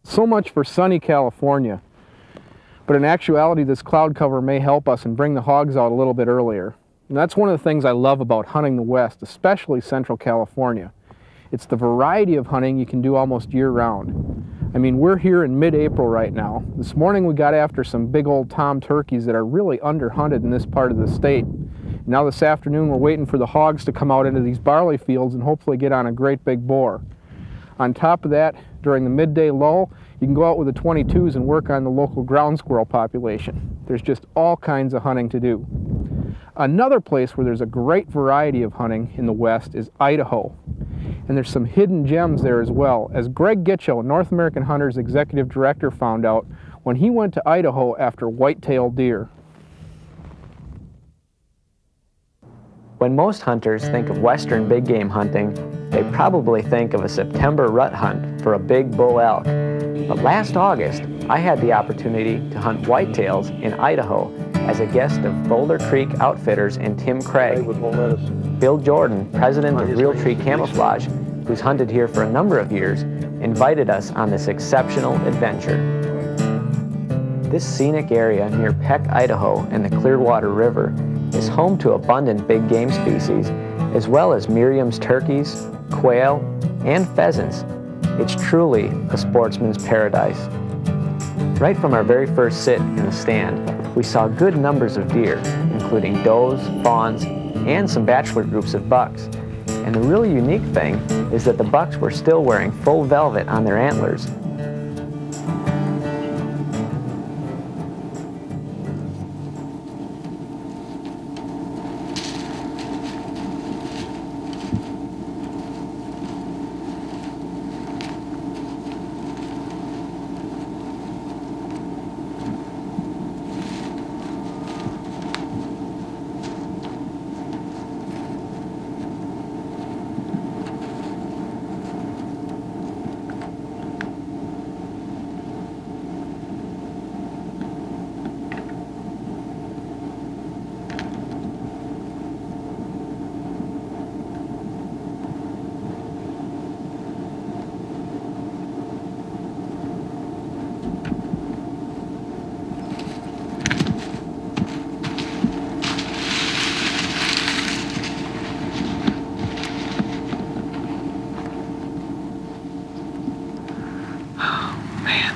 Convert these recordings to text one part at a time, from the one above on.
So much for sunny California. But in actuality, this cloud cover may help us and bring the hogs out a little bit earlier. And that's one of the things I love about hunting the West, especially Central California. It's the variety of hunting you can do almost year-round. I mean, we're here in mid-April right now. This morning we got after some big old tom turkeys that are really underhunted in this part of the state. Now this afternoon we're waiting for the hogs to come out into these barley fields and hopefully get on a great big boar. On top of that, during the midday lull, you can go out with the 22s and work on the local ground squirrel population. There's just all kinds of hunting to do. Another place where there's a great variety of hunting in the West is Idaho. And there's some hidden gems there as well, as Greg Gitcho, North American Hunters Executive Director, found out when he went to Idaho after whitetail deer. When most hunters think of Western big game hunting, they probably think of a September rut hunt for a big bull elk. But last August, I had the opportunity to hunt whitetails in Idaho as a guest of Boulder Creek Outfitters and Tim Craig. Bill Jordan, president of Realtree Camouflage, who's hunted here for a number of years, invited us on this exceptional adventure. This scenic area near Peck, Idaho and the Clearwater River is home to abundant big game species, as well as Merriam's turkeys, quail, and pheasants. It's truly a sportsman's paradise. Right from our very first sit in the stand, we saw good numbers of deer, including does, fawns, and some bachelor groups of bucks. And the really unique thing is that the bucks were still wearing full velvet on their antlers.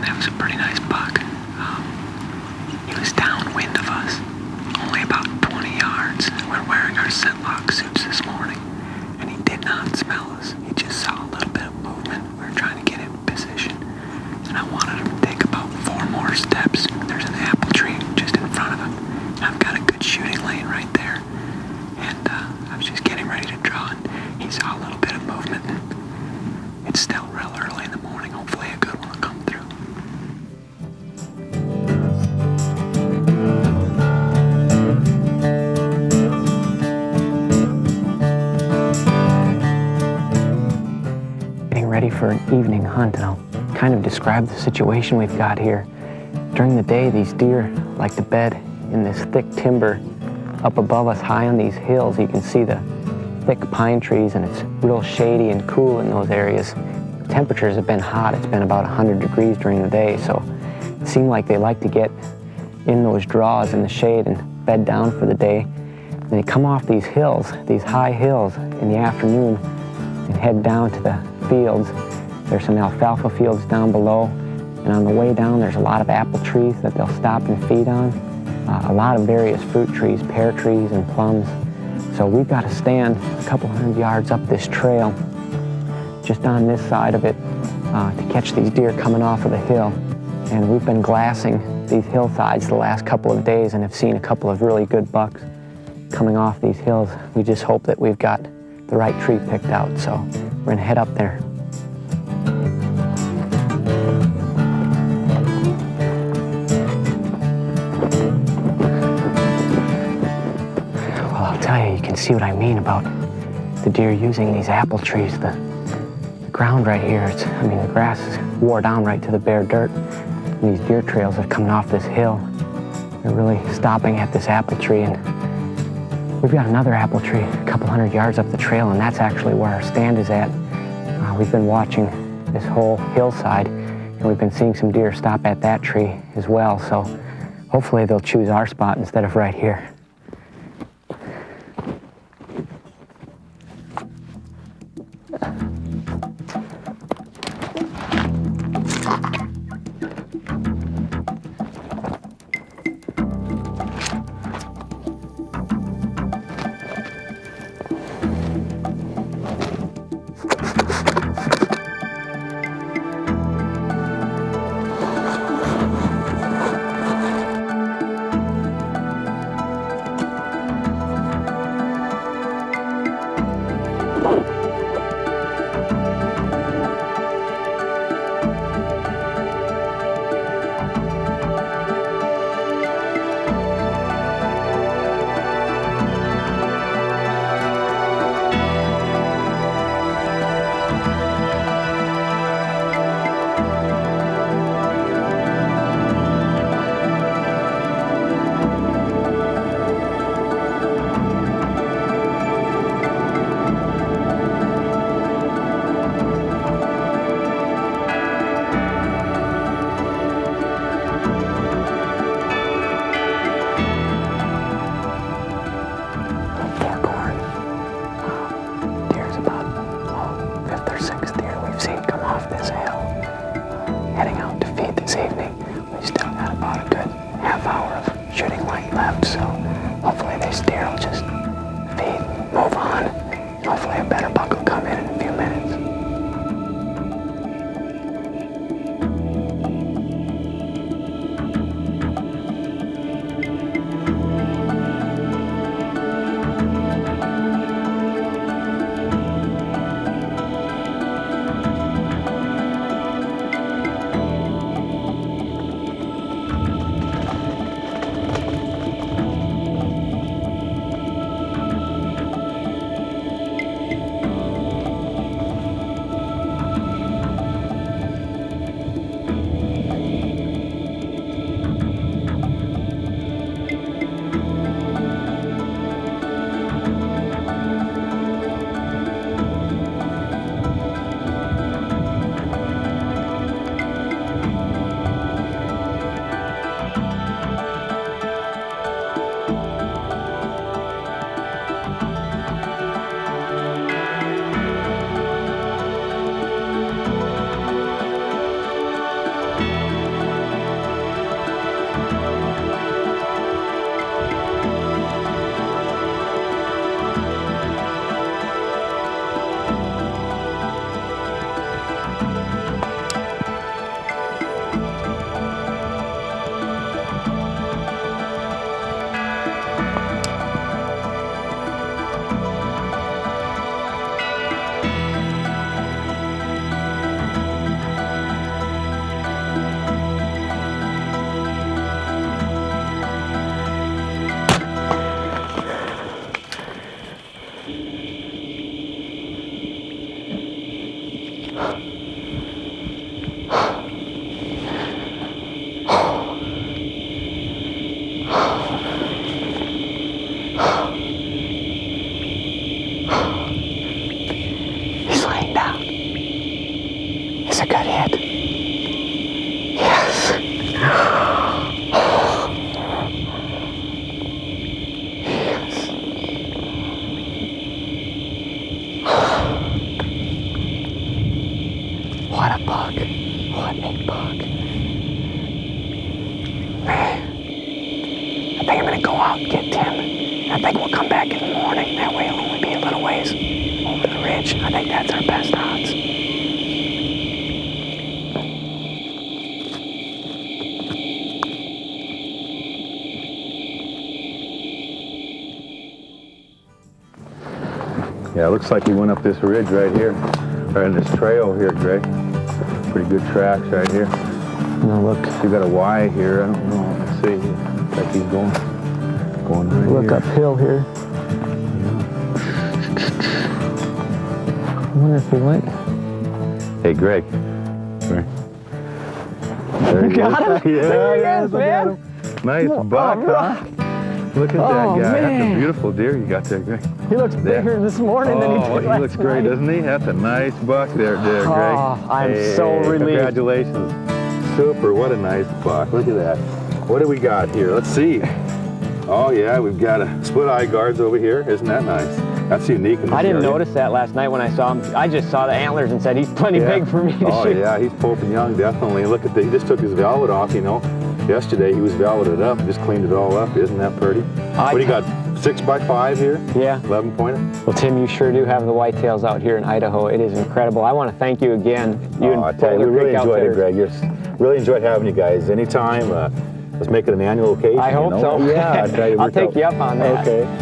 That was a pretty nice buck. He was downwind of us, only about 20 yards. We're wearing our scentlock suits this morning, and he did not smell us. He just saw a little bit of movement. We were trying to get him in position, and I wanted him to take about 4 more steps. There's an apple tree just in front of him, and I've got a good shooting lane right there. And I was just getting ready to draw, and he saw a little bit of movement. It's still real early in the morning. Hopefully a good one will come through. Getting ready for an evening hunt, and I'll kind of describe the situation we've got here. During the day, these deer like to bed in this thick timber up above us high on these hills. You can see the thick pine trees, and it's real shady and cool in those areas. The temperatures have been hot. It's been about 100 degrees during the day, so it seemed like they like to get in those draws in the shade and bed down for the day. And they come off these hills, these high hills, in the afternoon and head down to the fields. There's some alfalfa fields down below, and on the way down there's a lot of apple trees that they'll stop and feed on. A lot of various fruit trees, pear trees and plums. So we've got to stand a couple hundred yards up this trail, just on this side of it, to catch these deer coming off of the hill. And we've been glassing these hillsides the last couple of days and have seen a couple of really good bucks coming off these hills. We just hope that we've got the right tree picked out, so we're gonna head up there. Well, I'll tell you, you can see what I mean about the deer using these apple trees. The ground right here, the grass is wore down right to the bare dirt. And these deer trails are coming off this hill. They're really stopping at this apple tree, and we've got another apple tree a couple hundred yards up the trail, and that's actually where our stand is at. We've been watching this whole hillside, And we've been seeing some deer stop at that tree as well, so hopefully they'll choose our spot instead of right here. Heading out to feed this evening. We've still got about a good half hour of shooting light left, so hopefully this deer will just feed, move on, and hopefully a better buck will come in a few minutes. He's laying down. It's a good hit. Yes. Yes. What a buck. What a buck. Man. I think I'm gonna go out and get Tim. I think we'll come back in the morning. That way it'll only be a little ways over the ridge. I think that's our best odds. Yeah, it looks like we went up this ridge right here, right in this trail here, Greg. Pretty good tracks right here. No, look. You got a Y here. I don't know. Let's see. Looks like he's going right Look here. uphill here. I wonder if he went. Hey, Greg. Greg. There You got him? Yeah, There he yeah, is, look at man. him. Nice buck, huh? Look at that Oh, guy. That's man. a beautiful deer you got there, Greg. He looks bigger this morning than he did last looks great, night. doesn't he? That's a nice buck there, Greg. Oh, I'm so relieved. Congratulations. Super, what a nice buck. Look at that. What do we got here? Let's see. Oh yeah, we've got a split eye guards over here. Isn't that nice? That's unique in this I didn't area. notice that last night when I saw him. I just saw the antlers and said, he's plenty big for me to Oh shoot. yeah, he's Pope and Young, definitely. Look at he just took his velvet off, you know. Yesterday he was velveted up, just cleaned it all up. Isn't that pretty? What do you got, 6x5 here? Yeah. 11 pointer? Well, Tim, you sure do have the whitetails out here in Idaho. It is incredible. I want to thank you again. You I tell you, we really enjoyed it, Greg. Really enjoyed having you guys. Anytime, let's make it an annual occasion. I hope so. Yeah, I tell you, I'll take you up on that. Okay.